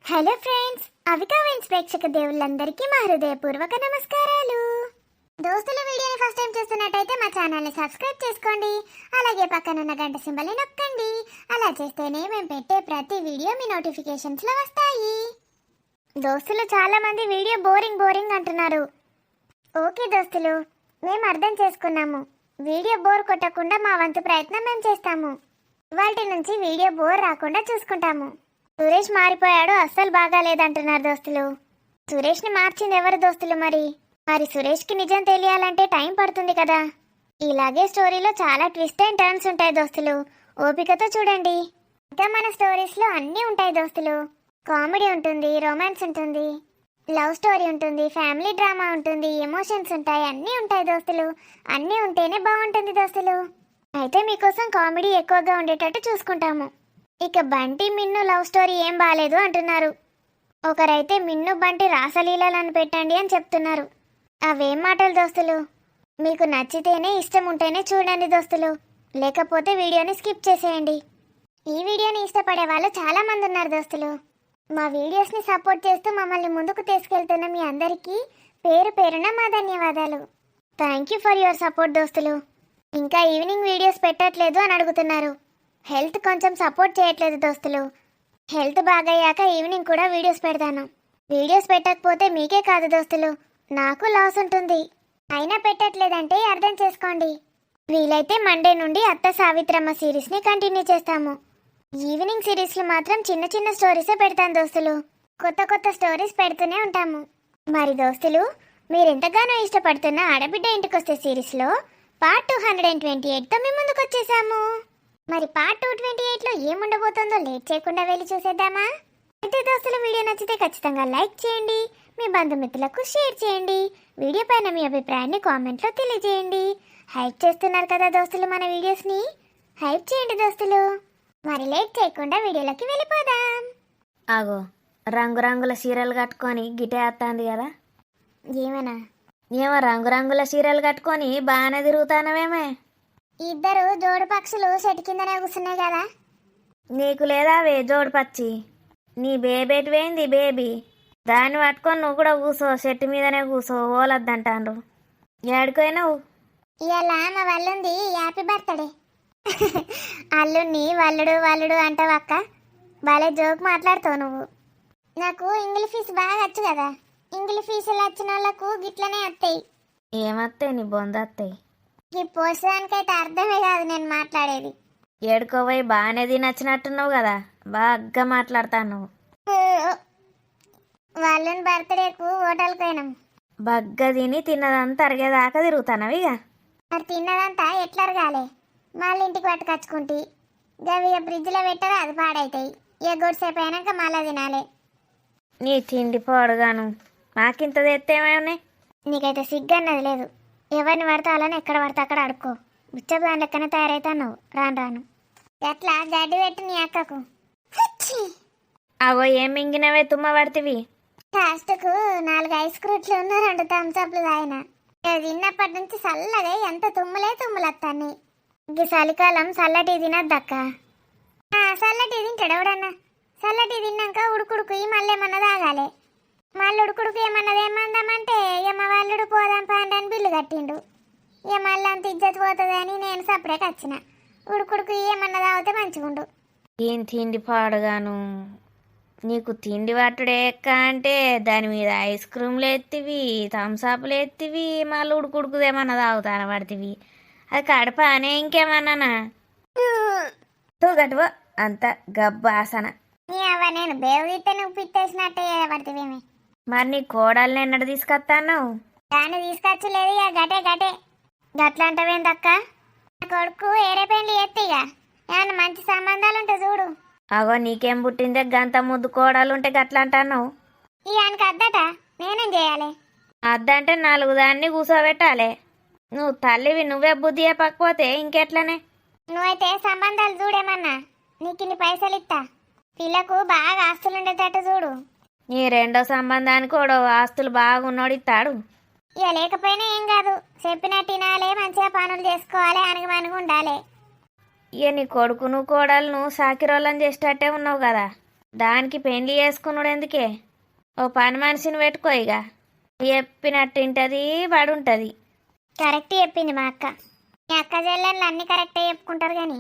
Hello friends, Avika veins ప్రేక్షక దేవుళ్ళందరికీ మా హృదయపూర్వక నమస్కారాలు. దోస్తుల వీడియోని ఫస్ట్ టైం చూస్తున్నట్టయితే మా ఛానల్ని సబ్స్క్రైబ్ చేసుకోండి. అలాగే పక్కనున్న గంట సింబల్ని నొక్కండి. అలా చేస్తేనే మేము పెట్టే ప్రతి వీడియో మీ నోటిఫికేషన్స్లో వస్తాయి. దోస్తులు చాలా మంది వీడియో బోరింగ్ అంటున్నారు. ఓకే దోస్తులు, మేము అర్థం చేసుకున్నాము. వీడియో బోర్ కొట్టకుండా మా వంతు ప్రయత్నం మేము చేస్తాము. వాటి నుంచి వీడియో బోర్ రాకుండా చూసుకుంటాము. సురేష్ మారిపోయాడు, అస్సలు బాగాలేదంటున్నారు దోస్తులు. సురేష్ని మార్చింది ఎవరు దోస్తులు? మరి సురేష్కి నిజం తెలియాలంటే టైం పడుతుంది కదా. ఇలాగే స్టోరీలో చాలా ట్విస్ట్ అండ్ టర్న్స్ ఉంటాయి దోస్తులు. ఓపికతో చూడండి. ఇంకా మన స్టోరీస్లో అన్నీ ఉంటాయి దోస్తులు. కామెడీ ఉంటుంది, రొమాన్స్ ఉంటుంది, లవ్ స్టోరీ ఉంటుంది, ఫ్యామిలీ డ్రామా ఉంటుంది, ఎమోషన్స్ ఉంటాయి, అన్నీ ఉంటాయి దోస్తులు. అన్నీ ఉంటేనే బాగుంటుంది దోస్తులు. అయితే మీకోసం కామెడీ ఎక్కువగా ఉండేటట్టు చూసుకుంటాము. ఇక బంటి మిన్ను లవ్ స్టోరీ ఏం బాలేదు అంటున్నారు. ఒకరైతే మిన్ను బంటి రాసలీలని పెట్టండి అని చెప్తున్నారు. అవేం మాటలు దోస్తులు? మీకు నచ్చితేనే ఇష్టం ఉంటేనే చూడండి దోస్తులు, లేకపోతే వీడియోని స్కిప్ చేసేయండి. ఈ వీడియోని ఇష్టపడే వాళ్ళు చాలా మంది ఉన్నారు దోస్తులు. మా వీడియోస్ని సపోర్ట్ చేస్తూ మమ్మల్ని ముందుకు తీసుకెళ్తున్న మీ అందరికీ పేరు పేరున మా ధన్యవాదాలు. Thank you for your support దోస్తులు. ఇంకా ఈవినింగ్ వీడియోస్ పెట్టట్లేదు అని అడుగుతున్నారు. హెల్త్ కొంచెం సపోర్ట్ చేయట్లేదు దోస్తులు. హెల్త్ బాగయ్యాక ఈవినింగ్ కూడా వీడియోస్ పెడతాను. వీడియోస్ పెట్టకపోతే మీకే కాదు దోస్తులు, నాకు లాస్ ఉంటుంది. అయినా పెట్టట్లేదంటే అర్థం చేసుకోండి. వీలైతే మండే నుండి అత్త సావిత్రమ్మ సిరీస్ని కంటిన్యూ చేస్తాము. ఈవినింగ్ సిరీస్లు మాత్రం చిన్న చిన్న స్టోరీసే పెడతాను దోస్తులు. కొత్త స్టోరీస్ పెడుతూనే ఉంటాము. మరి దోస్తులు, మీరెంతగానో ఇష్టపడుతున్న ఆడబిడ్డ ఇంటికొస్తే సిరీస్లో పార్ట్ 228తో మీ ముందుకు వచ్చేసాము. మరి పార్ట్ 228లో ఏముండబోతుందో లేట్ చేయకుండా వెళ్ళి చూసేద్దామా? అయితే దోస్తులు, వీడియో నచ్చితే ఖచ్చితంగా లైక్ చేయండి, మీ బంధుమిత్రులకు షేర్ చేయండి. వీడియో పైన మీ అభిప్రాయాన్ని కామెంట్లో తెలియజేయండి. హైప్ చేస్తున్నారు కదా దోస్తులు మన వీడియోస్ని, హైప్ చేయండి దోస్తులు. మరి లేట్ చేయకుండా వీడియోలోకి వెళ్ళిపోదాం. ఆగో, రంగురంగుల చీరలు కట్టుకొని గిటే వస్తుంది కదా. ఏమో రంగురంగుల చీరలు కట్టుకొని బాగానే తిరుగుతానవేమే. ఇద్దరు జోడు పక్షులు చెట్టు కిందనే కూర్చున్నాయి కదా. నీకు లేదా వే జోడు పచ్చి? నీ బేబేటి వేయింది బేబీ, దాన్ని పట్టుకొని నువ్వు కూడా కూసో, చెట్టు మీదనే కూసో, ఓలొద్దంటాండ్రు. ఏడుకోయినావు? ఇవాళ మా వాళ్ళుంది హ్యాపీ బర్త్డే. అల్లుడిని వల్లుడు అంటావు అక్క, బాలే జోక్ మాట్లాడుతావు నువ్వు. నాకు ఇంగ్లీష్ ఫీజు బాగా వచ్చు కదా. ఇంగ్లీష్ ఫీజులు వచ్చిన వాళ్ళకు గిట్లనే వస్తాయి. ఏమత్తాయి నీ బొందత్తాయి? ఈ పోసడానికైతే అర్థమే కాదు నేను మాట్లాడేది. ఏడుకోపోయి బాగానే తినచ్చినట్టున్నావు కదా, బాగా మాట్లాడతాను. వాళ్ళని బర్త్డేకు హోటల్కి పోయినాం. బగ్గ తిన్నదంతా అరిగేదాకా తిరుగుతానవి ఇక. మరి తిన్నదంతా ఎట్లా అరగాలి? మళ్ళీ ఇంటికి పట్టుకొచ్చుకుంటే గవి ఫ్రిడ్జ్లో పెట్టారు, అది పాడైతాయి. ఇక గొడ్సేపు అయినాక మళ్ళీ తినాలి. నీ తిండి పోడుగాను, నాకింత తెత్తేమేమన్నాయి? నీకైతే సిగ్గన్నది లేదు. ఎవరిని పడితే అలానే ఎక్కడ పడితే అక్కడ అడుక్కో. ఉచ్చపు దాని లెక్కనే తయారైతాను రాను. ఎట్లా గడ్డి పెట్టి నీ అక్కకు. అవో ఏం మింగినవే తుమ్మ పడితివి? లాస్ట్కు 4 ఐస్ క్రూట్లు 2 థమ్స్అప్లు తాగిన. తిన్నప్పటి నుంచి చల్లగా ఎంత తుమ్ములత్తాన్ని. ఈ చలికాలం చల్లటి తినద్దక్క. చల్లటి తింటాడు ఎవడన్నా? చల్లటి తిన్నాక ఉడుకుడుకు మళ్ళీ ఏమన్నా తాగాలి. మళ్ళీ ఉడుకుడుకు ఏమన్నది ఏమందామంటే ఇక మా వాళ్ళుడు పోదాం పండి అని బిల్లు కట్టిండు. ఇక మళ్ళీ అంత ఇజ్జత్ పోతుందని నేను సపరేట్ వచ్చిన. ఉడుకుడుకు ఏమన్నా తాగితే మంచిగుండు. ఏం తిండి పాడుగాను, నీకు తిండి పట్టుడే ఎక్క అంటే దాని మీద ఐస్ క్రీమ్లు ఎత్తివి, థమ్స్అప్లు ఎత్తివి, మళ్ళీ ఉడుకుడుకుదేమన్నా తాగుతాను పడుతుంది. అది కడప అనే ఇంకేమన్నానా? గటువ అంత గబ్బాసన. నేను బేవు తీస్తే నువ్వు పిట్టేసినట్టే పడుతుంది. మరి నీ కోడల్ని ఎన్నడ తీసుకొస్తాను? దాన్ని తీసుకొచ్చలేదు ఇక గటే గట్లంటవేందక్క? నా కొడుకు ఏరే పెండ్లి ఎత్తిగా ఏమన్నా మంచి సంబంధాలు ఉంటే చూడు. అగో నీకేం పుట్టిందే గంత ముద్దు కోడలు ఉంటే గట్లా అంటాను. ఇయానికి అద్దట నేనేం చేయాలి? అద్దంటే 4 దాన్ని కూర్చోబెట్టాలి. నువ్వు తల్లివి, నువ్వే బుద్ధి చెప్పకపోతే ఇంకెట్లనే? నువ్వైతే సంబంధాలు చూడేమన్నా, నీకు ఇన్ని పైసలు ఇస్తా. పిల్లకు బాగా ఆస్తులు ఉండేటట్టు చూడు. నీ రెండో సంబంధానికి కూడా ఆస్తులు బాగున్నోడు ఇస్తాడు. ఇక లేకపోయినా ఏం కాదు, చెప్పినట్టు తినాలి, మంచిగా పనులు చేసుకోవాలి, అనగమనగా ఉండాలి. ఇక నీ కొడుకును కోడలను సాకిరోళ్ళని చేసేటట్టే ఉన్నావు కదా. దానికి పెండ్లి చేసుకున్నాడు ఎందుకే? ఓ పని మనిషిని పెట్టుకో ఇక. చెప్పినట్టు ఇంటది పడుంటది. కరెక్ట్ చెప్పింది మా అక్క. మీ అక్క చెల్లెళ్ళు అన్ని కరెక్టే చెప్పుకుంటారు కానీ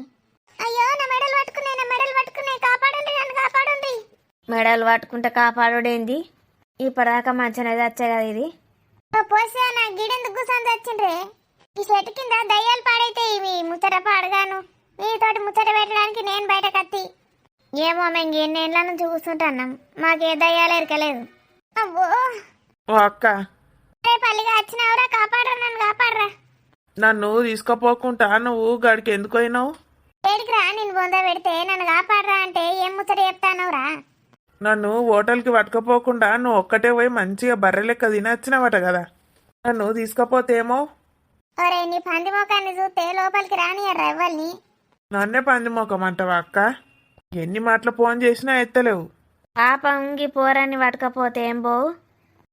అయ్యో నా మెడలు పట్టుకున్నాయి కాపాడండి, నన్ను కాపాడండి. మెడలు పట్టుకుంటే కాపాడుడేంది? ఇప్పటిదాకా మంచిగా వచ్చే కదా ఇది. పోసా నా గిడెందుకు కూర్చొని వచ్చిండ్రే? ఈ చెట్టు కింద దయ్యాలు పాడైతే ఇవి ముచ్చట పాడగాను. మీతోటి ముచ్చట పెట్టడానికి నేను బయట కత్తి. ఏమో మేము ఎన్నేళ్ళ నుంచి కూర్చుంటున్నాం, మాకే దయ్యాలు ఎరకలేదు. అవ్వో ఓ అక్క, రేపు అల్లిగా వచ్చినావురా, కాపాడరా, నన్ను కాపాడరా. నన్ను తీసుకుపోకుండా నువ్వు గడికి ఎందుకు పోయినావు? ఏడికి రా, నేను బొంద పెడితే నన్ను కాపాడరా అంటే ఏం ముచ్చట చెప్తానవురా? నన్ను హోటల్కి పట్టుకపోకుండా నువ్వు ఒక్కటే పోయి మంచిగా బర్రె లెక్క తినొచ్చినావట కదా, నన్ను తీసుకపోతేమో. ఒరే నీ పంది మొఖాన్ని చూస్తే లోపలికి రానియర్రా ఎవ్వల్ని. నన్నే పంది మొక్కమంటావా అక్క? ఎన్ని మాటలు ఫోన్ చేసినా ఎత్తలేవు. పాపంగి పోరాన్ని పట్టకపోతే ఏం పోవు?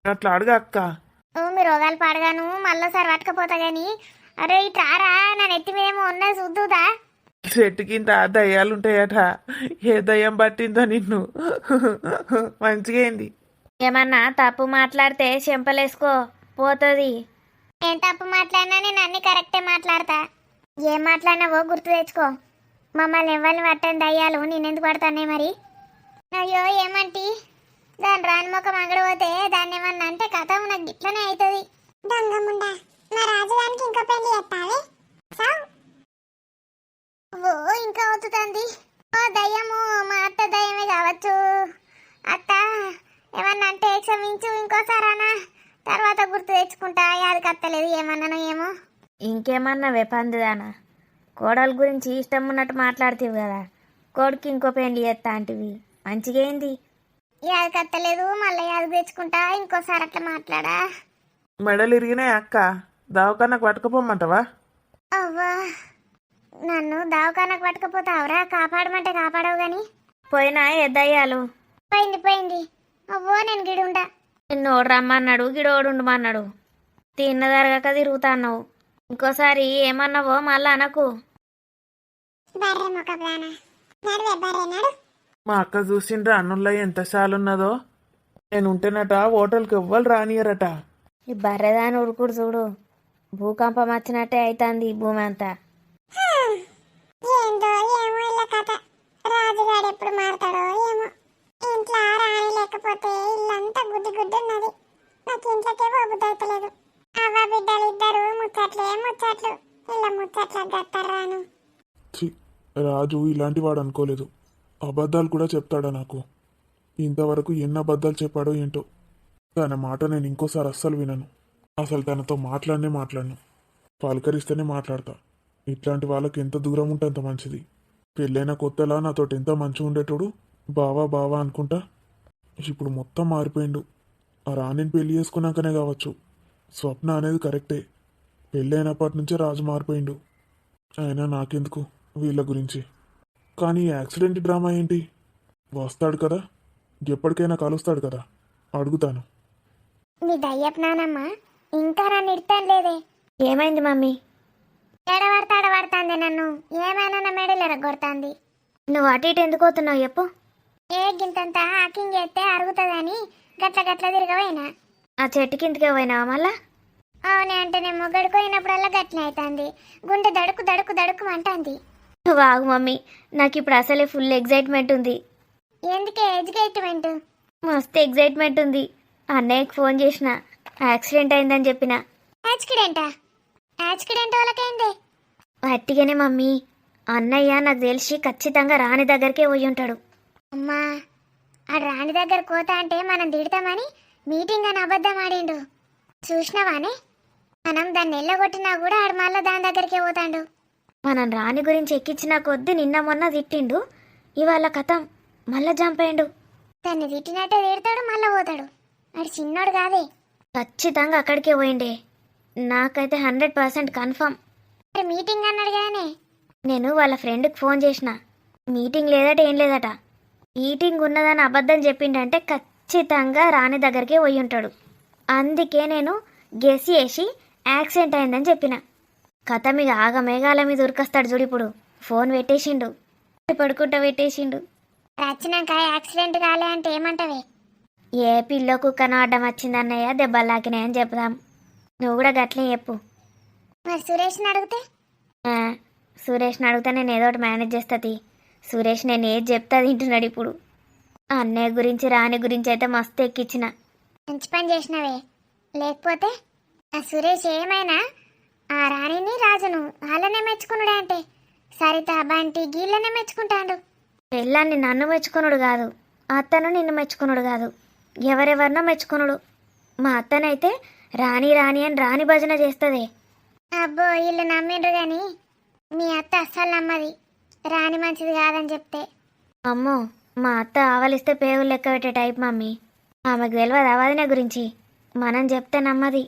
అట్లా అడుగు అక్క. మీ రోగాలు పాడగాను మళ్ళీసారి పట్టుకపోతా గాని. అరే ఇట్రారా, నన్ను ఎత్తి మీదేమో ఉన్నది చూద్దుదా. చెట్టు కింద దయ్యాలుంటాయట, ఏ దయ్యం పట్టిందో నిన్ను. మంచిగా అయింది. ఏమన్నా తప్పు మాట్లాడితే చెంపలేసుకో పోతుంది. ఏం తప్పు మాట్లాడినా నేను అన్ని కరెక్టే మాట్లాడతా. ఏం మాట్లాడినావో గుర్తు తెచ్చుకో. మమ్మల్ని ఎవరిని పట్టని దయ్యాలు నేనెందుకు పడతానే మరి? అయ్యో ఏమంటి దాని రాని ముఖం అంగడిపోతే దాన్ని ఏమన్నా అంటే కథ నాకు గిట్లనే అవుతుంది. దొంగముండా, నా రాజధానికి ఇంకా పెళ్లి చేస్తావే? ఓ ఇంకా అవుతుంది. ఓ దయ్యము, మా అత్త దయ్యమే కావచ్చు. అత్త ఏమన్నా అంటే క్షమించు, ఇంకోసారానా తర్వాత గుర్తు తెచ్చుకుంటా. యాది కత్తలేదు ఏమన్నాను ఏమో. ఇంకేమన్నా వెపందిదానా? కోడల గురించి ఇష్టం ఉన్నట్టు మాట్లాడుతీవి కదా, కొడుకు ఇంకో పెండ్లి చేస్తా అంటివి. మంచిగా ఏంది? యాది కత్తలేదు, మళ్ళీ యాది తెచ్చుకుంటా. ఇంకోసారి అట్లా మాట్లాడా. మెడలు ఇరిగినాయి అక్క, దవాఖానకు పట్టుకపోమంటావా? అవ్వా, నన్ను దవాఖానకు పట్టుకపోతావురా? కాపాడమంటే కాపాడవు గాని. పోయినా ఎద్దయ్యాలు. పోయింది. అవ్వో నేను గిడుండా. నిన్నోడు రమ్మన్నాడు, గిడోడు ఉండమన్నాడు. తిన్నదరగక తిరుగుతాన్నావు. ఇంకోసారి ఏమన్నావో మళ్ళా అనకు. మా అక్క చూసిండ్రా అన్నుల్లో ఎంత చాలున్నదో. నేను ఉంటేనట హోటల్కి ఎవ్వరు రానియరట. ఈ బర్రెదాని ఉరుకుడు చూడు, భూకంపం వచ్చినట్టే అవుతుంది భూమి అంతా. ఏందో ఏమో ఇలా కథ. రాజుగాడు ఎప్పుడు మారతాడో ఏమో. ఇంట్లో రాణి లేకపోతే ఇల్లంతా గుడ్డున్నది. నాకు ఇంట్లోకే పోబుద్దైతలేదు. అవ్వ బిడ్డలు ఇద్దరు ముచ్చట్లు ఇలా ముచ్చట్లకు గట్టరాను. రాజు ఇలాంటి వాడు అనుకోలేదు. అబద్ధాలు కూడా చెప్తాడా నాకు? ఇంతవరకు ఎన్ని అబద్ధాలు చెప్పాడో ఏంటో. తన మాట నేను ఇంకోసారి అస్సలు వినను. అసలు తనతో మాట్లాడను. పలకరిస్తేనే మాట్లాడతా. ఇట్లాంటి వాళ్ళకి ఎంత దూరం ఉంటే అంత మంచిది. పెళ్ళైన కొత్తలా నాతోటి ఎంత మంచిగా ఉండేటోడు, బావా అనుకుంటా. ఇప్పుడు మొత్తం మారిపోయిండు. ఆ రాణిని పెళ్లి చేసుకున్నాకనే కావచ్చు. స్వప్న అనేది కరెక్టే. పెళ్ళైనప్పటి నుంచే రాజు మారిపోయిండు. అయినా నాకెందుకు వీళ్ళ గురించి. కానీ ఈ యాక్సిడెంట్ డ్రామా ఏంటి? వస్తాడు కదా, ఎప్పటికైనా కలుస్తాడు కదా, అడుగుతాను. మీ దయ్యపు నానమ్మ ఇంకా నన్ను ఇడతాను లేదే. ఏమైంది మమ్మీ? ఎడబడతాంది నన్ను. ఏమైనా నా మెడలు ఎరగొడుతుంది. నువ్వు అటు ఇటు ఎందుకు పోతున్నావు చెప్పు? ఏ గింతంతా హాకింగ్ చేస్తే అరుగుతుందని గట్ల తిరగపోయినా. ఆ చెట్టు కిందకే పోయినావా మళ్ళా? అవునే, అంటే నేను మొగ్గడుకోయినప్పుడల్లా గట్లనే అవుతుంది. గుండె దడుకు అంటుంది. నువ్వు ఆగు మమ్మీ, నాకు ఇప్పుడు అసలే ఫుల్ ఎగ్జైట్మెంట్ ఉంది. ఎందుకే ఎడ్యుకేట్మెంట్? మస్తు ఎగ్జైట్మెంట్ ఉంది. అన్నయ్యకి ఫోన్ చేసిన, యాక్సిడెంట్ అయిందని చెప్పిన. యాక్సిడెంట్ వాళ్ళకైంది? అట్టిగానే మమ్మీ, అన్నయ్య నాకు తెలిసి ఖచ్చితంగా రాణి దగ్గరికే పోయి ఉంటాడు. అమ్మా, ఆ రాణి దగ్గర కోత అంటే మనం తిడతామని మీటింగ్ అని అబద్ధం ఆడిండు. చూసినవానే? మనం దాన్ని ఎల్లగొట్టినా కూడా ఆడు మళ్ళా దాని దగ్గరికే పోతాడు. మనం రాణి గురించి ఎక్కించిన కొద్ది నిన్న మొన్న తిట్టిండు, ఇవాళ కథం మళ్ళా జంపేయండు. దాన్ని తిట్టినట్టే తిడతాడు, మళ్ళా పోతాడు. ఆడు చిన్నోడు కాదే. ఖచ్చితంగా అక్కడికే పోయిండే, నాకైతే 100% కన్ఫర్మ్. మరి మీటింగ్ అన్నాడు కదనే. నేను వాళ్ళ ఫ్రెండ్కి ఫోన్ చేసిన, మీటింగ్ లేదట ఏం లేదట. మీటింగ్ ఉన్నదని అబద్ధం చెప్పిండంటే ఖచ్చితంగా రాణి దగ్గరికే పోయి ఉంటాడు. అందుకే నేను గెస్ చేసి యాక్సిడెంట్ అయిందని చెప్పిన. కథ మీద ఆగమేఘాల మీద ఉరికొస్తాడు చూడు. ఇప్పుడు ఫోన్ పెట్టేసిండు, పడుకుంటా పెట్టేసిండు. వచ్చినాక యాక్సిడెంట్ కాలే అంటే ఏమంటావే? ఏ పిల్లో కుక్కను అడ్డం వచ్చిందన్నయ్య దెబ్బలాకినాయి అని చెప్దాం. నువ్వు కూడా గట్లే చెప్పు. మరి సురేష్ని అడిగితే? ఆ, సురేష్ని అడిగితే నేను ఏదో ఒకటి మేనేజ్ చేస్తుంది. సురేష్ నేను ఏది చెప్తా తింటున్నాడు ఇప్పుడు. అన్నయ్య గురించి రాణి గురించి అయితే మస్తు ఎక్కించిన. మంచి పని చేసినవే. లేకపోతే ఆ సురేష్ ఏమైనా ఆ రాణిని రాజును వాళ్ళనే మెచ్చుకున్నాడే అంటే సరిత బంటి గీళ్ళనే మెచ్చుకుంటాడు. పెళ్ళాన్ని నన్ను మెచ్చుకునుడు కాదు, అత్తను నిన్ను మెచ్చుకునుడు కాదు, ఎవరెవరినో మెచ్చుకునుడు. మా అత్తనైతే రాణి రాణి అని రాణి భజన చేస్తుంది. అబ్బో వీళ్ళు నమ్మిండ్రు గాని మీ అత్త అస్సలు నమ్మది రాణి మంచిది కాదని చెప్తే. అమ్మో, మా అత్త ఆవలిస్తే పేగులు లెక్క పెట్టే టైప్ మమ్మీ. ఆమెకు తెలియదు అవదిన గురించి. మనం చెప్తే నమ్మది.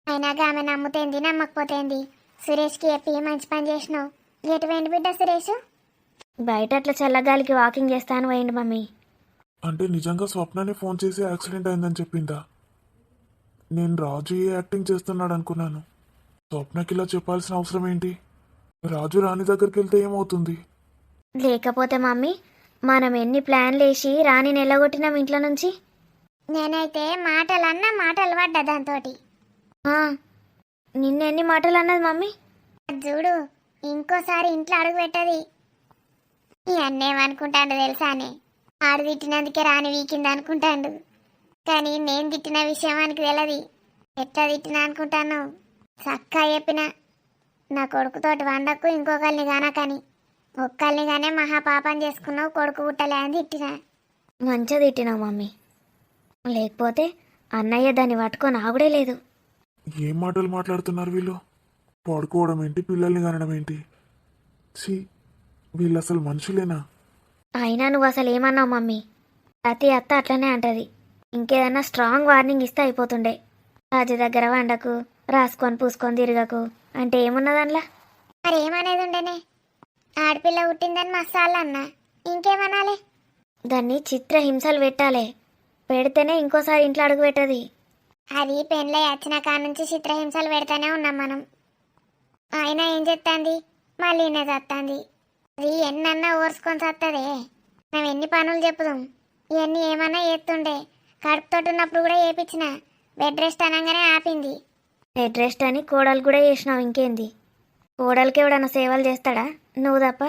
అయినాక ఆమె నమ్ముతేంది నమ్మకపోతేంది. సురేష్కి చెప్పి మంచి పని చేసినావు. ఎటు వెండి బిడ్డ సురేష్? బయట అట్లా చల్లగాలికి వాకింగ్ చేస్తాను పోయిండు మమ్మీ. అంటే నిజంగా స్వప్ననే ఫోన్ చేసి యాక్సిడెంట్ అయిందని చెప్పిందా? నేను రాజు ఏ యాక్టింగ్ చేస్తున్నాడు అనుకున్నాను. స్వప్నకి ఇలా చెప్పాల్సిన అవసరం ఏంటి? రాజు రాణి దగ్గరికి వెళ్తే ఏమవుతుంది? లేకపోతే మమ్మీ, మనం ఎన్ని ప్లాన్లు వేసి రాణిని ఎల్లగొట్టినాం ఇంట్లో నుంచి. నేనైతే మాటలన్నా మాటలు పడ్డా దాంతోటి. ఆ, నిన్నెన్ని మాటలు అన్నది మమ్మీ. చూడు ఇంకోసారి ఇంట్లో అడుగు పెట్టది. ఈ అన్నేమనుకుంటాడు తెలుసానే? ఆడు తిట్టినందుకే రాని వీకింది అనుకుంటాడు. కానీ నేను తిట్టిన విషయం ఆయనకి తెలియదు. ఎట్లా తిట్టినా అనుకుంటాను? చక్కా చెప్పిన నా కొడుకుతోటి వండకు ఇంకొకరిని గానకని. ఒక్కరిని గానే మహాపాపం చేసుకున్నావు, కొడుకు పుట్టలే అని తిట్టిన. మంచిగా తిట్టినావు మమ్మీ. లేకపోతే అన్నయ్య దాన్ని పట్టుకొని ఆగుడే లేదు. ఏం మాటలు మాట్లాడుతున్నారు వీళ్ళు? పడుకోవడం ఏంటి, పిల్లల్ని కనడం ఏంటి? ఛీ, వీళ్ళు అసలు మనుషులేనా? అయినా నువ్వు అసలు ఏమన్నావు మమ్మీ? ప్రతి అత్త అట్లనే అంటది. ఇంకేదన్నా స్ట్రాంగ్ వార్నింగ్ ఇస్తే అయిపోతుండే. రాజు దగ్గర వండకు, రాసుకొని పూసుకొని తిరగకు అంటే ఏమున్నది అందులో? మరి ఏమనేది ఉండేనే? ఆడపిల్ల పుట్టిందని మస్తాళ్ళు అన్నా, ఇంకేమనాలి? దాన్ని చిత్రహింసలు పెట్టాలి. పెడితేనే ఇంకోసారి ఇంట్లో అడుగు పెట్టది. అది పెళ్ళై వచ్చిన కాడ నుంచి చిత్రహింసలు పెడతానే ఉన్నాం మనం. అయినా ఏం చెప్తాంది? మళ్ళీనే చత్తాంది. అది ఎన్నన్నా ఓర్చుకొని చత్తదే. మనం ఎన్ని పనులు చెప్పుదాం, ఇవన్నీ ఏమన్నా చేస్తుండే. కడుపుతోటి ఉన్నప్పుడు కూడా చేపించిన. బెడ్ రెస్ట్ అనగానే ఆపింది. బెడ్ రెస్ట్ అని కోడలు కూడా చేసినావు. ఇంకేంది? కోడలికి ఎవడన్నా సేవలు చేస్తాడా నువ్వు తప్ప?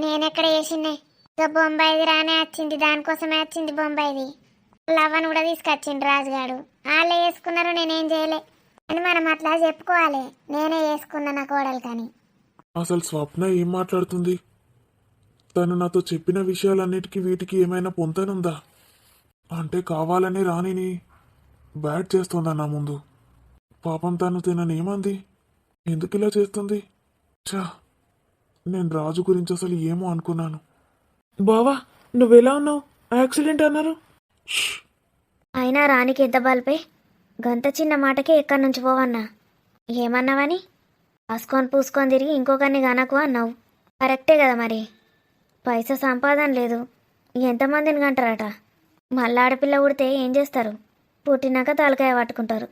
నేనెక్కడ చేసిందే? ఇక బొంబాయిది రానే వచ్చింది, దానికోసమే వచ్చింది బొంబాయిది. లవ్వను కూడా తీసుకొచ్చిండు రాజుగాడు. వాళ్ళే వేసుకున్నారు, నేనేం చేయలే అని మనం అట్లా చెప్పుకోవాలి. నేనే చేసుకున్నా నా కోడలు కానీ. అసలు స్వప్న ఏం మాట్లాడుతుంది? తను నాతో చెప్పిన విషయాలన్నిటికీ వీటికి ఏమైనా పొంతనుందా? అంటే కావాలని రాణిని బ్యాడ్ చేస్తుందా నా ముందు? పాపం తను తిననేమంది? ఎందుకు ఇలా చేస్తుంది? ఛా, నేను రాజు గురించి అసలు ఏమో అనుకున్నాను. బావా నువ్వెలా ఉన్నావు? యాక్సిడెంట్ అన్నారు. ష్! అయినా రానికి ఎంత బలిపే? గంత చిన్న మాటకే ఎక్కడి నుంచి పోవన్నా? ఏమన్నావని? రాసుకొని పూసుకొని తిరిగి ఇంకొకరిని గనకు అన్నావు. కరెక్టే కదా మరి. పైసా సంపాదన లేదు, ఎంతమందిని కంటారట. మళ్ళీ ఆడపిల్ల పుడితే ఏం చేస్తారు? పుట్టినాక తలకాయ పట్టుకుంటారు.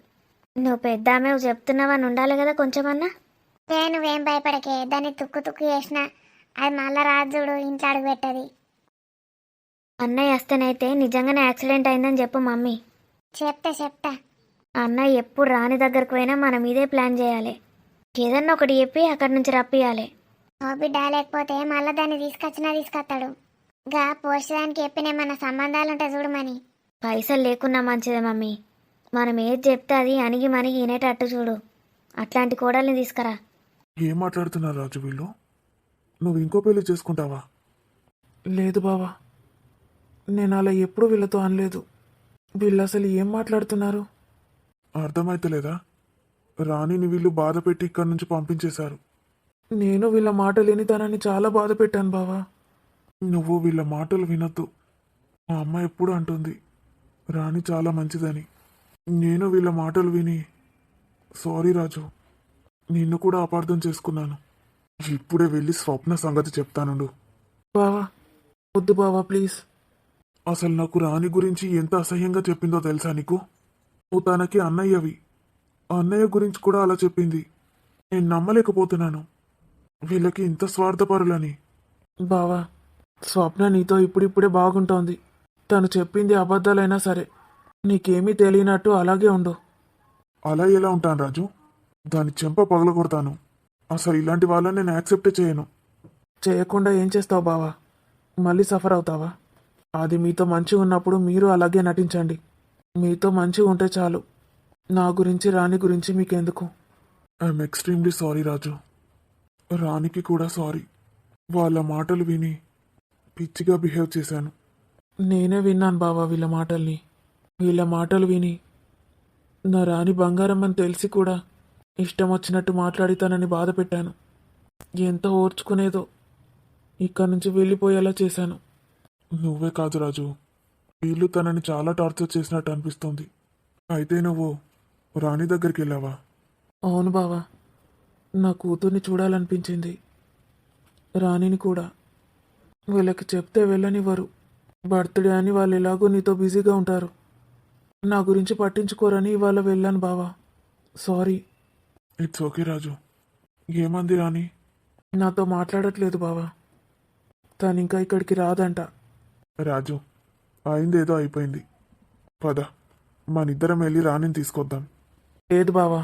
నువ్వు పెద్దామే చెప్తున్నావని ఉండాలి కదా కొంచెమన్నా. నువ్వేం భయపడకే, దాన్ని తుక్కు తుక్కు చేసిన అది మళ్ళా రాజుడు ఇంట్లో అడుగు పెట్టది. అన్నయ్య వస్తేనైతే నిజంగానే యాక్సిడెంట్ అయిందని చెప్పు మమ్మీ. చెప్తా. అన్నయ్య ఎప్పుడు రాని దగ్గరకు పోయినా మనం ఇదే ప్లాన్ చేయాలి. ఏదన్నా ఒకటి చెప్పి అక్కడి నుంచి రప్పియాలి. ఓ బిడ్డ, లేకపోతే మళ్ళా దాన్ని తీసుకొస్తాడు. గా పోషడానికి చెప్పినేమన్నా సంబంధాలు ఉంటాయి చూడమని. పైసలు లేకున్నా మంచిదే మమ్మీ. మనం ఏది చెప్తే అది అణిగి మనిగి వినేటట్టు చూడు. అట్లాంటి కోడల్ని తీసుకురా. ఏం మాట్లాడుతున్నారు రాజు వీళ్ళు? నువ్వు ఇంకో పెళ్లి చేసుకుంటావా? లేదు బావా, నేను అలా ఎప్పుడు వీళ్ళతో అనలేదు. వీళ్ళు అసలు ఏం మాట్లాడుతున్నారు? అర్థమైతలేదా? రాణిని వీళ్ళు బాధ పెట్టి ఇక్కడి నుంచి పంపించేశారు. నేను వీళ్ళ మాట లేని తనని చాలా బాధ పెట్టాను బావా. నువ్వు వీళ్ళ మాటలు వినొద్దు. మా అమ్మ ఎప్పుడు అంటుంది రాణి చాలా మంచిదని. నేను వీళ్ళ మాటలు విని సారీ రాజు, నిన్ను కూడా అపార్థం చేసుకున్నాను. ఇప్పుడే వెళ్ళి స్వప్న సంగతి చెప్తానుండు. బావా వద్దు బావా ప్లీజ్. అసలు నాకు రాణి గురించి ఎంత అసహ్యంగా చెప్పిందో తెలుసా నీకు? నువ్వు తనకి అన్నయ్యవి. అన్నయ్య గురించి కూడా అలా చెప్పింది. నేను నమ్మలేకపోతున్నాను వీళ్ళకి ఇంత స్వార్థపరులని. బావా స్వప్న నీతో ఇప్పుడిప్పుడే బాగుంటోంది. తను చెప్పింది అబద్ధాలైనా సరే నీకేమీ తెలియనట్టు అలాగే ఉండు. అలా ఎలా ఉంటాను రాజు? దాని చెంప పగలగొడతాను. అసలు ఇలాంటి వాళ్ళని నేను యాక్సెప్ట్ చేయను. చేయకుండా ఏం చేస్తావు బావా? మళ్ళీ సఫర్ అవుతావా? అది మీతో మంచిగా ఉన్నప్పుడు మీరు అలాగే నటించండి. మీతో మంచిగా ఉంటే చాలు. నా గురించి రాణి గురించి మీకెందుకు? ఐఎమ్ ఎక్స్ట్రీమ్లీ సారీ రాజు. రానికి కూడా సారీ. వాళ్ళ మాటలు విని పిచ్చిగా బిహేవ్ చేశాను. నేనే విన్నాను బావా వీళ్ళ మాటల్ని. వీళ్ళ మాటలు విని నా రాణి బంగారం అని తెలిసి కూడా ఇష్టం వచ్చినట్టు మాట్లాడి తనని బాధ పెట్టాను. ఎంత ఓర్చుకునేదో. ఇక్కడి నుంచి వెళ్ళిపోయేలా చేశాను. నువ్వే కాదు రాజు, వీళ్ళు తనని చాలా టార్చర్ చేసినట్టు అనిపిస్తుంది. అయితే నువ్వు రాణి దగ్గరికి వెళ్ళావా? అవును బావా, నా కూతుర్ని చూడాలనిపించింది. రాణిని కూడా. వీళ్ళకి చెప్తే వెళ్ళనివ్వరు. బర్త్డే అని వాళ్ళు ఎలాగో నీతో బిజీగా ఉంటారు. నా గురించి పట్టించుకోరని ఇవాళ వెళ్ళాను బావా. సారీ. ఇట్స్ ఓకే రాజు. ఏమంది రాణి? నాతో మాట్లాడట్లేదు బావా. తను ఇంకా ఇక్కడికి రాదంట. రాజు, అయిందేదో అయిపోయింది. పద, మనిద్దరం వెళ్ళి రాణిని తీసుకొద్దాం. లేదు బావా,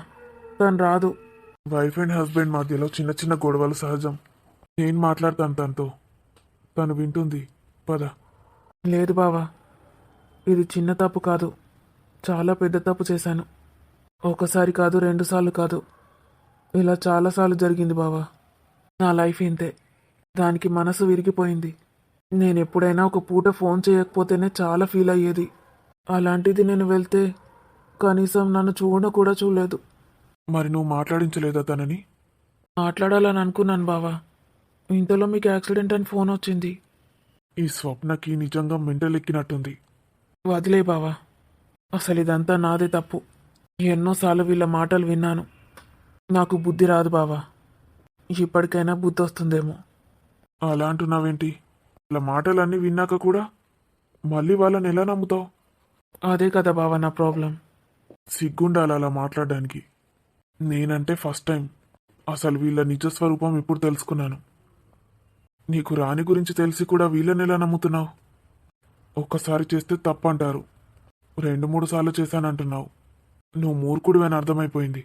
తను రాదు. వైఫ్ అండ్ హస్బెండ్ మధ్యలో చిన్న చిన్న గొడవలు సహజం. నేను మాట్లాడతాను తనతో, తను వింటుంది. పద. లేదు బావా, ఇది చిన్న తప్పు కాదు. చాలా పెద్ద తప్పు చేశాను. ఒకసారి కాదు, 2 సార్లు కాదు, ఇలా చాలాసార్లు జరిగింది బావా. నా లైఫ్ ఇంతే. దానికి మనసు విరిగిపోయింది. నేను ఎప్పుడైనా ఒక పూట ఫోన్ చేయకపోతేనే చాలా ఫీల్ అయ్యేది. అలాంటిది నేను వెళ్తే కనీసం నన్ను కూడా చూడలేదు. మరి నువ్వు మాట్లాడించలేదా తనని? మాట్లాడాలని అనుకున్నాను బావా. ఇంతలో మీకు యాక్సిడెంట్ అని ఫోన్ వచ్చింది. ఈ స్వప్నకి నిజంగా మెంటల్ ఎక్కినట్టుంది. వదిలే బావా, అసలు ఇదంతా నాదే తప్పు. ఎన్నోసార్లు వీళ్ళ మాటలు విన్నాను. నాకు బుద్ధి రాదు బావా. ఇప్పటికైనా బుద్ధి వస్తుందేమో. అలా అంటున్నావేంటి? వాళ్ళ మాటలన్నీ విన్నాక కూడా మళ్ళీ వాళ్ళని ఎలా నమ్ముతావు? అదే కదా బావా నా ప్రాబ్లం. సిగ్గుండాలి అలా మాట్లాడడానికి. నేనంటే ఫస్ట్ టైం అసలు వీళ్ళ నిజస్వరూపం ఇప్పుడు తెలుసుకున్నాను. నీకు రాణి గురించి తెలిసి కూడా వీళ్ళని ఎలా నమ్ముతున్నావు? ఒక్కసారి చేస్తే తప్పు అంటారు, 2-3 సార్లు చేశానంటున్నావు. నువ్వు మూర్ఖుడివని అర్థమైపోయింది.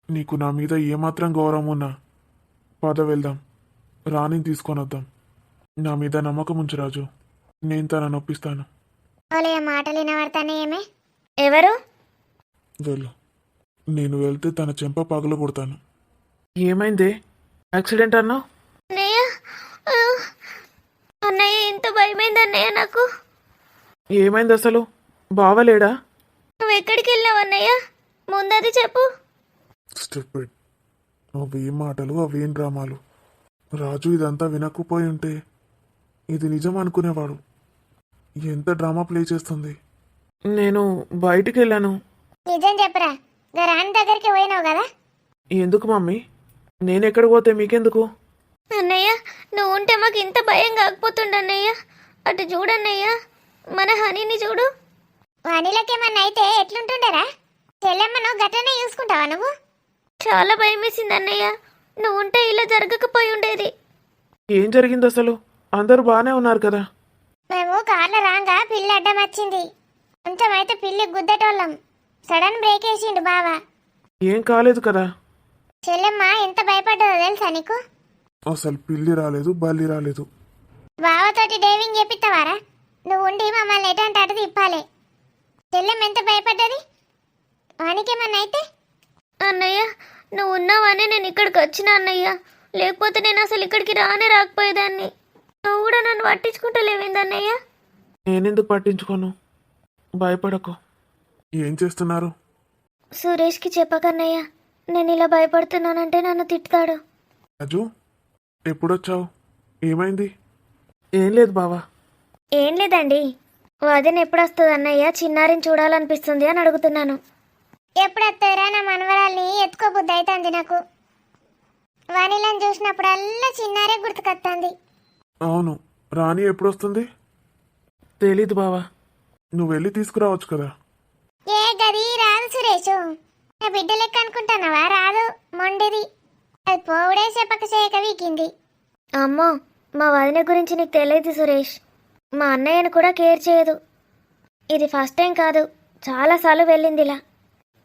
నీకు నా మీద ఏమాత్రం గౌరవం ఉన్నా పద వెళ్దాం, రాణిని తీసుకొని వద్దాం. నా మీద నమ్మకం ఉంచు రాజు, నేను తనని నొప్పిస్తాను. వాళ్ళ మాటలు వినబడతానే ఏమే? ఎవరు? వెళ్ళు. నేను వెళ్తే తన చెంప పగల కొడతాను. ఏమైందే? యాక్సిడెంట్ అన్నావు? అన్నయ్య, ఆ, అన్నయ్య ఇంత భయమైంది అన్నయ్య నాకు. ఏమైంది అసలు? బావలేడా? నువ్వు ఎక్కడికి వెళ్ళావు అన్నయ్య? ముందది చెప్పు. స్టూపిడ్. అవేం మాటలు, అవేం డ్రామాలు. రాజు ఇదంతా వినకపోయి ఉంటే ఇది నిజం అనుకునేవాడు. ఎంత డ్రామా ప్లే చేస్తుంది. నేను బయటికి వెళ్ళాను. నిజం చెప్పురా, రాణి దగ్గరికి పోయినావు కదా? ఎందుకు మమ్మీ? నేనెక్కడికి పోతే మీకెందుకు? అన్నయ్య, నువ్వు ఉంటే మాకు ఇంత భయం కాకపోతుండన్నయ్య. అటు చూడన్నయ్య, మన హనీని చూడు. వానిలకేమన్నా అయితే ఎట్లుంటుండరా? చెల్లెమ్మను గట్లనే చూసుకుంటావా నువ్వు? చాలా భయం వేసింది అన్నయ్య. నువ్వు ఉంటే ఇలా జరగకపోయి ఉండేది. ఏం జరిగింది అసలు? అందరూ బాగానే ఉన్నారు కదా? మేము కార్లో రాగా పిల్లి అడ్డం వచ్చింది. కొంచెం అయితే పిల్లి గుద్దటోళ్ళం. సడన్ బ్రేక్ వేసిండు బావా. ఏం కాలేదు కదా? చెల్లెమ్మ ఎంత భయపడ్డదో తెలుసా నీకు? అసలు పిల్లి రాలేదు, బల్లి రాలేదు. బావతోటి డైవింగ్ చేపిస్తావారా? నువ్వు ఉండి మమ్మల్ని ఎటంటే అటు తిప్పాలి. చెల్లెమ్మ ఎంత భయపడ్డది. వానికేమన్నా అయితే? అన్నయ్య, నువ్వు ఉన్నావని నేను ఇక్కడికి వచ్చిన అన్నయ్య. లేకపోతే నేను అసలు ఇక్కడికి రాకపోయేదాన్ని. నువ్వు కూడా నన్ను పట్టించుకుంటలేవింది అన్నయ్య. నేనెందుకు పట్టించుకోను? భయపడకు. ఏం చేస్తున్నారు? సురేష్కి చెప్పకన్నయ్య. నేను ఇలా భయపడుతున్నానంటే నన్ను తిట్టుతాడు. రాజు, ఎప్పుడొచ్చావు? ఏమైంది? ఏం లేదు బావా. ఏం లేదండి, వదిన ఎప్పుడు వస్తుంది అన్నయ్య? చిన్నారిని చూడాలనిపిస్తుంది అని అడుగుతున్నాను. ఎప్పుడు వస్తారా నా మనవరాల్ని ఎత్తుకోబుద్ది అవుతుంది నాకు. వానిలను చూసినప్పుడల్లా చిన్నారే గుర్తుకొస్తుంది. అవును, రాణి ఎప్పుడొస్తుంది? తెలీదు బావా. నువ్వు వెళ్ళి తీసుకురావచ్చు కదా. ఏ గది రాదు సురేషు. నా బిడ్డ లెక్క అనుకుంటున్నావా? రాదు, మొండిది. అది పోవుడే చెప్పక చేయక వీకింది. అమ్మో, మా వదిన గురించి నీకు తెలియదు సురేష్. మా అన్నయ్యను కూడా కేర్ చేయదు. ఇది ఫస్ట్ టైం కాదు, చాలాసార్లు వెళ్ళింది ఇలా.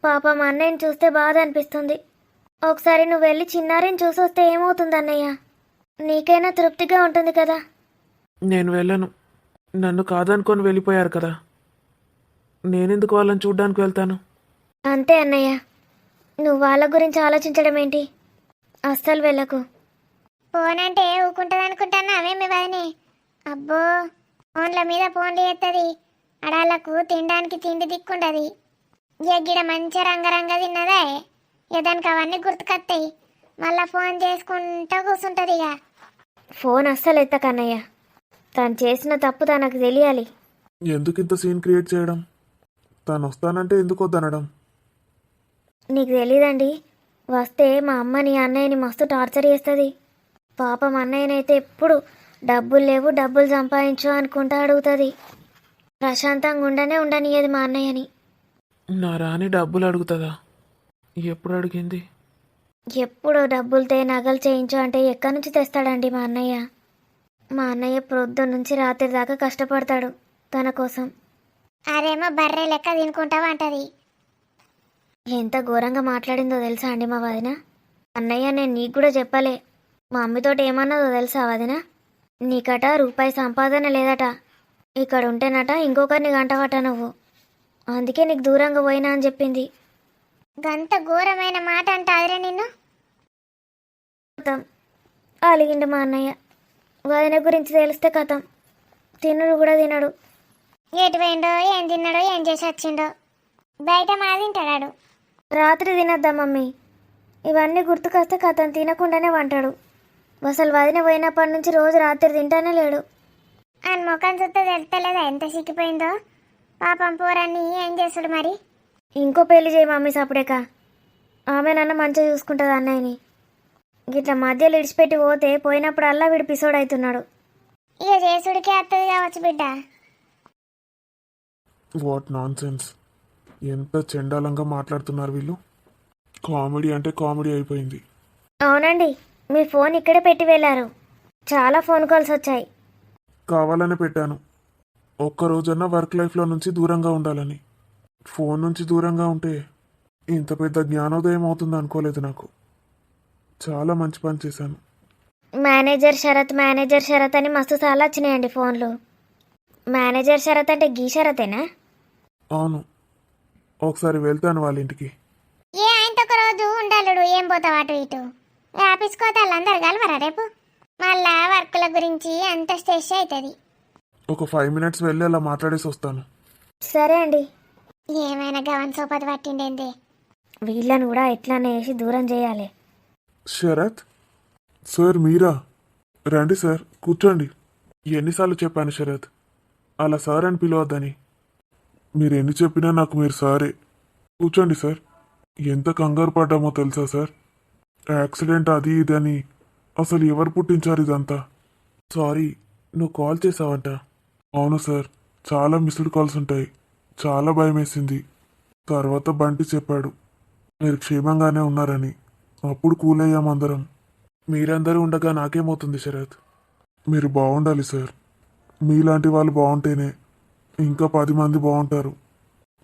పాప మా అన్నయ్యని చూస్తే బాధ అనిపిస్తుంది. ఒకసారి నువ్వు వెళ్ళి చిన్నారిని చూసి వస్తే ఏమవుతుంది అన్నయ్య? నీకైనా తృప్తిగా ఉంటుంది కదా. నేను వెళ్ళను. నన్ను కాదనుకొని వెళ్ళిపోయారు కదా, నేనెందుకు వాళ్ళని చూడ్డానికి వెళ్తాను? అంతే అన్నయ్య, నువ్వు వాళ్ళ గురించి ఆలోచించడం ఏంటి? అస్సలు వెళ్ళకు. ఫోన్ అంటే ఊకుంటది అనుకుంటానా అవే మీ వదినే? అబ్బో, ఫోన్ల మీద ఫోన్లు చేస్తుంది. అడాలకు తినడానికి తిండి దిక్కుండది. గిడ మంచిగా రంగరంగ తిన్నదే, దానికి అవన్నీ గుర్తుకొస్తాయి. మళ్ళా ఫోన్ చేసుకుంటూ కూర్చుంటది. ఇక ఫోన్ అస్సలు ఎత్తకన్నయ్య. తను చేసిన తప్పు తనకు తెలియాలి. ఎందుకు ఇంత సీన్ క్రియేట్ చేయడం? తను వస్తానంటే ఎందుకు వద్దనడం? నీకు తెలీదండి, వస్తే మా అమ్మని అన్నయ్యని మస్తు టార్చర్ చేస్తుంది. పాపం అన్నయ్యనైతే ఎప్పుడు డబ్బులు లేవు, డబ్బులు సంపాదించు అనుకుంటా అడుగుతుంది. ప్రశాంతంగా ఉండనియది మా అన్నయ్యని. నా రాణి డబ్బులు అడుగుతుందా? ఎప్పుడు అడిగింది? ఎప్పుడు డబ్బులతో నగలు చేయించు అంటే ఎక్కడి నుంచి తెస్తాడండి మా అన్నయ్య? మా అన్నయ్య ప్రొద్దు నుంచి రాత్రి దాకా కష్టపడతాడు తన కోసం. అదేమో బర్రె లెక్క తినుకుంటావా అంటది. ఎంత ఘోరంగా మాట్లాడిందో తెలుసా అండి మా వదిన? అన్నయ్య నేను నీకు కూడా చెప్పలే. మా అమ్మతోటి ఏమన్నదో తెలుసా వదిన? నీకట రూపాయి సంపాదన లేదట, ఇక్కడ ఉంటేనట ఇంకొకరిని గంటవట నువ్వు, అందుకే నీకు దూరంగా పోయినా అని చెప్పింది. గంత ఘోరమైన మాట అంట అదిరే నిన్ను. కథం అలిగిండు మా అన్నయ్య. వదిన గురించి తెలిస్తే కథం, తినడు కూడా తినడు. ఎటు పోయిండో, ఏం తిన్నాడో, ఏం చేసి వచ్చిండో. బయట మా తింటాడాడు. రాత్రి తినద్దా మమ్మీ, ఇవన్నీ గుర్తుకొస్తే కథం తినకుండానే వంటాడు. అసలు వదిన పోయినప్పటి నుంచి రోజు రాత్రి తింటానే లేడు. ఆయన ముఖం చూస్తే తెలుస్తలేదా ఎంత సిక్కిపోయిందో? పాపం పోరాన్ని ఏం చేస్తాడు మరి? ఇంకో పెళ్లి చేయి మమ్మీ సప్పుడేక. ఆమె నన్ను మంచిగా చూసుకుంటుంది అన్నయ్యని. గిట్లా మధ్యలో ఇడిచిపెట్టి పోతే పోయినప్పుడల్లా వీడు పిసోడ్ అవుతున్నాడు. ఇక చేసుడికే వస్తుంది కావచ్చు బిడ్డ. What non sense! ఎంత చండాలంగా మాట్లాడుతున్నారు వీళ్ళు. కామెడీ అంటే కామెడీ అయిపోయింది. అవునండి, మీ ఫోన్ ఇక్కడే పెట్టి వెళ్ళారు. చాలా ఫోన్ కాల్స్ వచ్చాయి. కావాలనే పెట్టాను. ఒక్క రోజన్నా వర్క్ లైఫ్లో నుంచి దూరంగా ఉండాలని. ఫోన్ నుంచి దూరంగా ఉంటే ఇంత పెద్ద జ్ఞానోదయం అవుతుంది అనుకోలేదు నాకు. చాలా మంచి పని చేశాను. మేనేజర్ శరత్ అని మస్తు సార్లు వచ్చినాయండి ఫోన్లు. మేనేజర్ శరత్ అంటే గీ శరతేనా? అవును, ఒకసారి వెళ్తాను వాళ్ళ ఇంటికి. ఏ ఆయనతో ఒక రోజు ఉండాలడు, ఏం పోతావు అటు ఇటు. ఆఫీస్కి పోతే వాళ్ళందరూ కలవరా రేపు? మళ్ళా వర్కుల గురించి అంత స్ట్రెస్ అవుతుంది. ఒక 5 minutes వెళ్ళి అలా మాట్లాడేసి వస్తాను. సరే అండి. ఏమైనా గవన్ సోపతి పట్టిండేంది. వీళ్ళని కూడా ఎట్లానే వేసి దూరం చేయాలి. శరత్ సార్, మీరా? రండి సార్, కూర్చోండి. ఎన్నిసార్లు చెప్పాను శరత్, అలా సార్ అని పిలవద్దని. మీరు ఎన్ని చెప్పినా నాకు మీరు సారే. కూర్చోండి సార్. ఎంత కంగారు పడ్డామో తెలుసా సార్? యాక్సిడెంట్ అది ఇది అని. అసలు ఎవరు పుట్టించారు ఇదంతా? సారీ, నువ్వు కాల్ చేసావంట. అవును సార్, చాలా మిస్డ్ కాల్స్ ఉంటాయి. చాలా భయం వేసింది. తర్వాత బంటి చెప్పాడు మీరు క్షేమంగానే ఉన్నారని. అప్పుడు కూల్ అయ్యాం అందరం. మీరందరూ ఉండగా నాకేమవుతుంది శరత్? మీరు బాగుండాలి సార్. మీలాంటి వాళ్ళు బాగుంటేనే ఇంకా 10 మంది బాగుంటారు.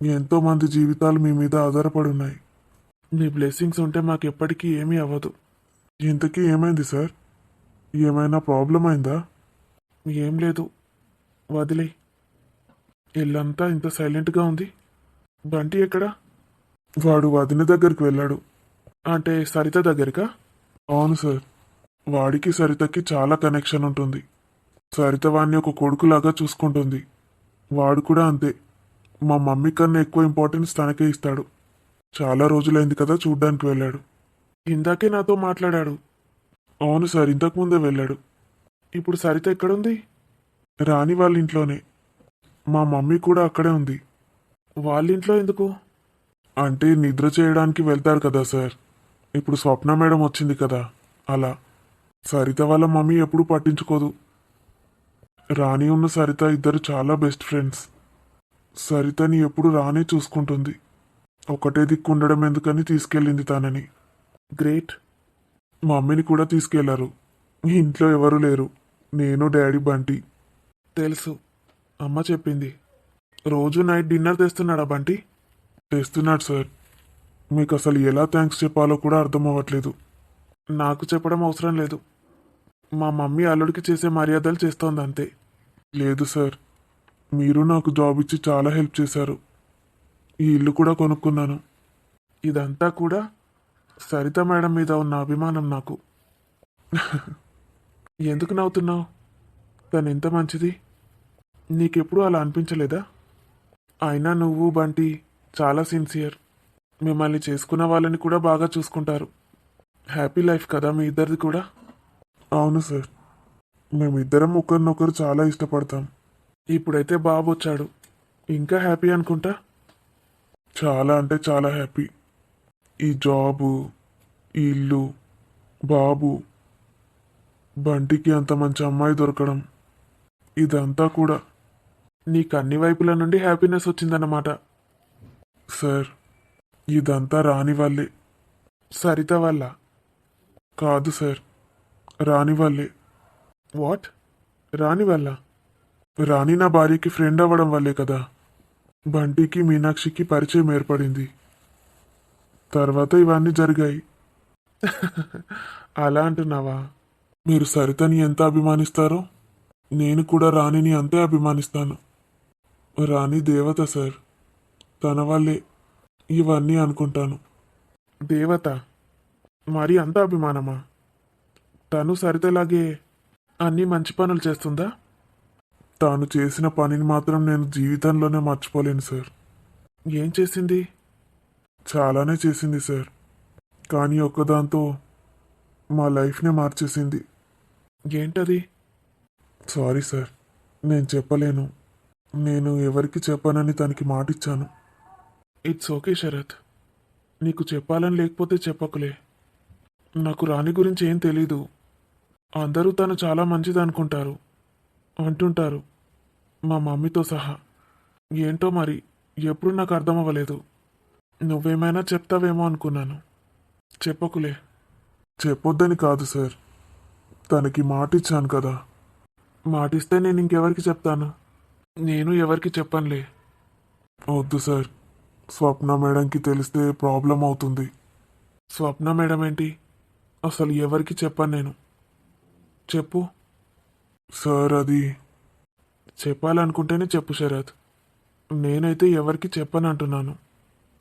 ఎంతోమంది జీవితాలు మీ మీద ఆధారపడి ఉన్నాయి. మీ బ్లెస్సింగ్స్ ఉంటే మాకు ఎప్పటికీ ఏమీ అవ్వదు. ఇంతకీ ఏమైంది సార్? ఏమైనా ప్రాబ్లం అయిందా? ఏం లేదు, వదిలే. ఇల్లంతా ఇంత సైలెంట్గా ఉంది. బంటి ఎక్కడా? వాడు వదిన దగ్గరికి వెళ్ళాడు. అంటే సరిత దగ్గరికా? అవును సార్, వాడికి సరితకి చాలా కనెక్షన్ ఉంటుంది. సరిత వాడిని ఒక కొడుకులాగా చూసుకుంటుంది. వాడు కూడా అంతే. మా మమ్మీ కన్నా ఎక్కువ ఇంపార్టెన్స్ తనకే ఇస్తాడు. చాలా రోజులైంది కదా చూడ్డానికి వెళ్ళాడు. ఇందాకే నాతో మాట్లాడాడు. అవును సార్, ఇంతకుముందే వెళ్ళాడు. ఇప్పుడు సరిత ఎక్కడుంది? రాణి వాళ్ళ ఇంట్లోనే. మా మమ్మీ కూడా అక్కడే ఉంది. వాళ్ళ ఇంట్లో ఎందుకు? అంటే నిద్ర చేయడానికి వెళ్తారు కదా సార్. ఇప్పుడు స్వప్న మేడం వచ్చింది కదా, అలా. సరిత వాళ్ళ మమ్మీ ఎప్పుడూ పట్టించుకోదు. రాణి ఉన్న సరిత ఇద్దరు చాలా బెస్ట్ ఫ్రెండ్స్. సరితని ఎప్పుడు రాణి చూసుకుంటుంది. ఒకటే దిక్కు ఉండడం ఎందుకని తీసుకెళ్ళింది తనని. గ్రేట్. మమ్మీని కూడా తీసుకెళ్లారు. ఇంట్లో ఎవరు లేరు. నేను డాడీ బంటి. తెలుసు, అమ్మ చెప్పింది. రోజు నైట్ డిన్నర్ తెస్తున్నాడా బంటి? తెస్తున్నాడు సార్. మీకు అసలు ఎలా థ్యాంక్స్ చెప్పాలో కూడా అర్థం అవ్వట్లేదు. నాకు చెప్పడం అవసరం లేదు. మా మమ్మీ అల్లుడికి చేసే మర్యాదలు చేస్తోంది అంతే. లేదు సార్, మీరు నాకు జాబ్ ఇచ్చి చాలా హెల్ప్ చేశారు. ఈ ఇల్లు కూడా కొనుక్కున్నాను. ఇదంతా కూడా సరిత మేడం మీద ఉన్న అభిమానం నాకు. ఎందుకు నవ్వుతున్నావు? తను ఎంత మంచిది. నీకెప్పుడు అలా అనిపించలేదా? అయినా నువ్వు బంటి చాలా సిన్సియర్. మిమ్మల్ని చేసుకున్న వాళ్ళని కూడా బాగా చూసుకుంటారు. హ్యాపీ లైఫ్ కదా మీ ఇద్దరిది కూడా. అవును సార్, మేమిద్దరం ఒకరినొకరు చాలా ఇష్టపడతాం. ఇప్పుడైతే బాబు వచ్చాడు, ఇంకా హ్యాపీ అనుకుంటా. చాలా అంటే చాలా హ్యాపీ. ఈ జాబు, ఈ ఇల్లు, బాబు, బంటికి అంత మంచి అమ్మాయి దొరకడం, ఇదంతా కూడా. నీకు అన్ని వైపుల నుండి హ్యాపీనెస్ వచ్చిందన్నమాట. సార్, ఇదంతా రాని వాళ్ళే. సరిత వల్ల కాదు సార్, రాని వాళ్ళే. వాట్? రాని వల్ల? రాణి నా భార్యకి ఫ్రెండ్ అవ్వడం వల్లే కదా బంటికి మీనాక్షికి పరిచయం ఏర్పడింది. తర్వాత ఇవన్నీ జరిగాయి. అలా అంటున్నావా? మీరు సరితని ఎంత అభిమానిస్తారో నేను కూడా రాణిని అంతే అభిమానిస్తాను. రాణి దేవత సార్, తన వల్లే ఇవన్నీ అనుకుంటాను. దేవత? మరి అంత అభిమానమా? తను సరితలాగే అన్ని మంచి పనులు చేస్తుందా? తాను చేసిన పనిని మాత్రం నేను జీవితంలోనే మర్చిపోలేను సార్. ఏం చేసింది? చాలానే చేసింది సార్, కానీ ఒక్కదాంతో మా లైఫ్నే మార్చేసింది. ఏంటది? సారీ సార్, నేను చెప్పలేను. నేను ఎవరికి చెప్పనని తనకి మాటిచ్చాను. ఇట్స్ ఓకే శరత్, నీకు చెప్పాలని లేకపోతే చెప్పకులే. నాకు రాణి గురించి ఏం తెలీదు. అందరూ తను చాలా మంచిది అనుకుంటారు, అంటుంటారు, మా మమ్మీతో సహా. ఏంటో మరి ఎప్పుడు నాకు అర్థం అవ్వలేదు. నువ్వేమైనా చెప్తావేమో అనుకున్నాను. చెప్పకులే. చెప్పొద్దని కాదు సార్, తనకి మాటిచ్చాను కదా. మాటిస్తే నేను ఇంకెవరికి చెప్తాను? నేను ఎవరికి చెప్పనులే. వద్దు సార్, స్వప్న మేడంకి తెలిస్తే ప్రాబ్లం అవుతుంది. స్వప్న మేడం ఏంటి? అసలు ఎవరికి చెప్పను నేను. చెప్పు. సార్, అది చెప్పాలనుకుంటేనే చెప్పు శరత్. నేనైతే ఎవరికి చెప్పను అంటున్నాను.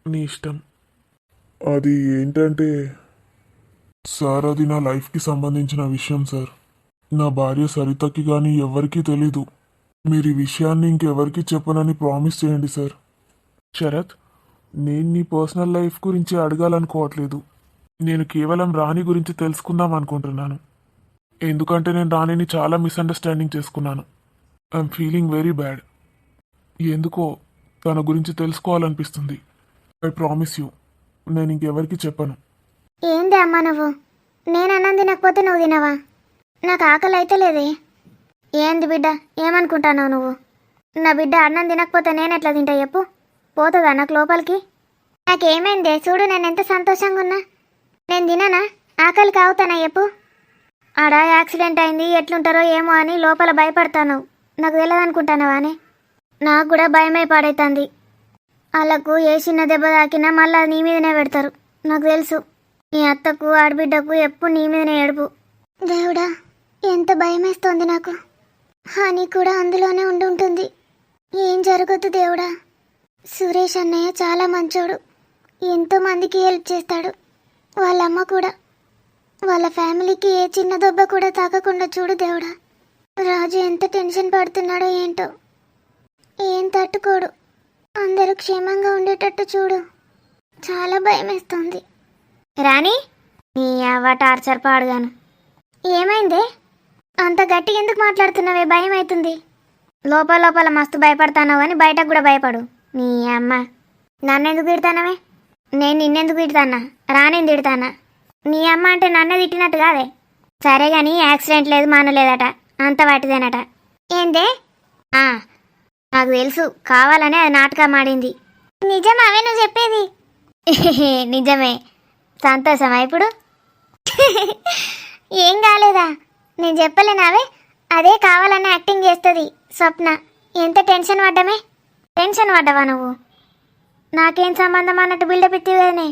నీ ఇష్టం. అది ఏంటంటే సార్, అది నా లైఫ్కి సంబంధించిన విషయం సార్. నా భార్య సరితకి కానీ ఎవరికీ తెలీదు. మీరు ఈ విషయాన్ని ఇంకెవరికి చెప్పనని ప్రామిస్ చేయండి సార్. శరత్, నేను నీ పర్సనల్ లైఫ్ గురించి అడగాలనుకోవట్లేదు. నేను కేవలం రాణి గురించి తెలుసుకుందాం అనుకుంటున్నాను. ఎందుకంటే నేను రాణిని చాలా మిస్అండర్స్టాండింగ్ చేసుకున్నాను. I'm feeling very bad. ఎందుకో తన గురించి తెలుసుకోవాలనిపిస్తుంది. ఐ ప్రామిస్ యూ, నేను ఇంకెవరికి చెప్పను. ఏంది అమ్మా నువ్వు? నేను అన్నం తినకపోతే నువ్వు తినవా? నాకు ఆకలి అయితే లేదే. ఏంది బిడ్డ, ఏమనుకుంటున్నావు నువ్వు? నా బిడ్డ అన్నం తినకపోతే నేను ఎట్లా తింటా చెప్పు? పోతుందా నాకు లోపలికి? నాకేమైందే చూడు, నేను ఎంత సంతోషంగా ఉన్నా. నేను తిననా? ఆకలి కావుతానా చెప్పు? ఆడ యాక్సిడెంట్ అయింది, ఎట్లుంటారో ఏమో అని లోపల భయపడతాను. నాకు తెలియదు అనుకుంటానవా అని? నాకు కూడా భయమై పడైతుంది. వాళ్ళకు ఏ చిన్న దెబ్బ తాకినా మళ్ళీ నీ మీదనే పెడతారు. నాకు తెలుసు. నీ అత్తకు ఆడబిడ్డకు ఎప్పుడు నీ మీదనే ఏడుపు. దేవుడా, ఎంత భయమేస్తోంది నాకు. హాని కూడా అందులోనే ఉండుంటుంది. ఏం జరగదు దేవుడా. సురేష్ అన్నయ్య చాలా మంచోడు, ఎంతో మందికి హెల్ప్ చేస్తాడు. వాళ్ళమ్మ కూడా. వాళ్ళ ఫ్యామిలీకి ఏ చిన్న దెబ్బ కూడా తాకకుండా చూడు దేవుడా. రాజు ఎంత టెన్షన్ పడుతున్నాడో ఏంటో. ఏం తట్టుకోడు. అందరూ క్షేమంగా ఉండేటట్టు చూడు. చాలా భయమేస్తోంది. రాణి, నీ అవ్వ టార్చర్ పాడుగాను. ఏమైందే? అంత గట్టిగా ఎందుకు మాట్లాడుతున్నావే? భయం అవుతుంది. లోపల లోపల మస్తు భయపడతానావు అని బయటకు కూడా భయపడు. నీ అమ్మ, నన్నెందుకు తిడతానవే? నేను నిన్నెందుకు తిడతానా? రాణిని తిడతానా? నీ అమ్మ అంటే నన్నే తిట్టినట్టు కాదే. సరే కానీ యాక్సిడెంట్ లేదు, మానలేదట, అంత వాటిదేనట. ఏందే? నాకు తెలుసు, కావాలనే అది నాటకం ఆడింది. నిజమావే నువ్వు చెప్పేది? నిజమే. సంతోషమా ఇప్పుడు? ఏం కాలేదా? నేను చెప్పలేనావే? అదే కావాలని యాక్టింగ్ చేస్తుంది స్వప్న. ఎంత టెన్షన్ పడ్డమే. టెన్షన్ పడ్డవా నువ్వు? నాకేం సంబంధం అన్నట్టు బిల్డప్ ఇచ్చివేనే.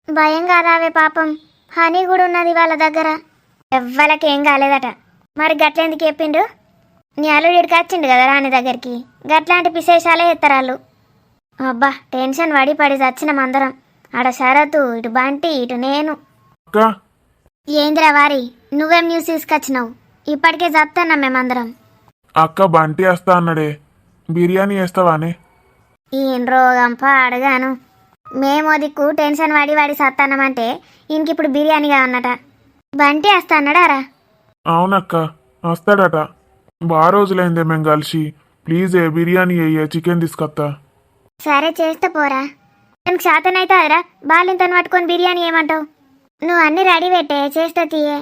భయం కాదావే పాపం. హనీ కూడా ఉన్నది వాళ్ళ దగ్గర. ఎవ్వలకేం కాలేదట. మరి గట్లెందుకు చెప్పిండు? నీ అల్లుడికి వచ్చిండు కదా రాని దగ్గరికి. గట్లాంటి విశేషాలే ఎత్తరాళ్ళు. అబ్బా టెన్షన్ పడి పడి చచ్చినాం అందరం. ఆడ శరతు, ఇటు బంటి, ఇటు నేను. అక్క ఏంద్రా వారి, నువ్వేం న్యూస్ తీసుకొచ్చినావు? ఇప్పటికే చెప్తున్నాం మేమందరం. అక్క బంటి వేస్తా అన్నాడే, బిర్యానీ వేస్తావానే? ఈయన రోగం పాడుగాను. మేము దిక్కు టెన్షన్ పడి వాడి సత్తానమంటే ఇంక ఇప్పుడు బిర్యానీ కావన్నట. బంటి వస్తా అన్నాడారా? అవునక్క వస్తాడట. బాగా రోజులైందే మేము కలిసి. ప్లీజ్ బిర్యానీ అయ్యే, చికెన్ తీసుకొస్తా. సరే చేస్తా పోరా. నాకు శాతనైతాదిరా. బాలింతను పట్టుకొని బిర్యానీ ఏమంటావు? నువ్వు అన్ని రెడీ పెట్టే, చేస్తా తీయే.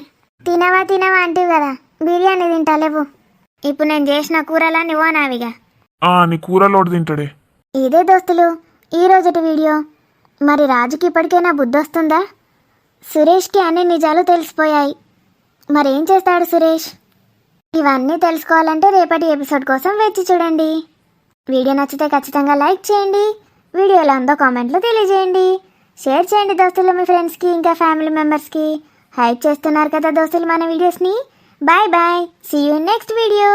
తినవా తినవా అంటివి కదా, బిర్యానీ తింటాలేవు. ఇప్పుడు నేను చేసిన కూరలన్నీ ఓనావిగా. నీ కూరలోడు తింటాడే. ఇదే దోస్తులు ఈ రోజుటి వీడియో. మరి రాజుకి ఇప్పటికైనా బుద్ధి వస్తుందా? సురేష్కి అన్ని నిజాలు తెలిసిపోయాయి. మరేం చేస్తాడు సురేష్? ఇవన్నీ తెలుసుకోవాలంటే రేపటి ఎపిసోడ్ కోసం వేచి చూడండి. వీడియో నచ్చితే ఖచ్చితంగా లైక్ చేయండి. వీడియోలో ఉందో కామెంట్లో తెలియజేయండి. షేర్ చేయండి దోస్తులు మీ ఫ్రెండ్స్కి, ఇంకా ఫ్యామిలీ మెంబర్స్కి. హైప్ చేస్తున్నారు కదా దోస్తులు మన వీడియోస్ని. Bye bye, see you next video.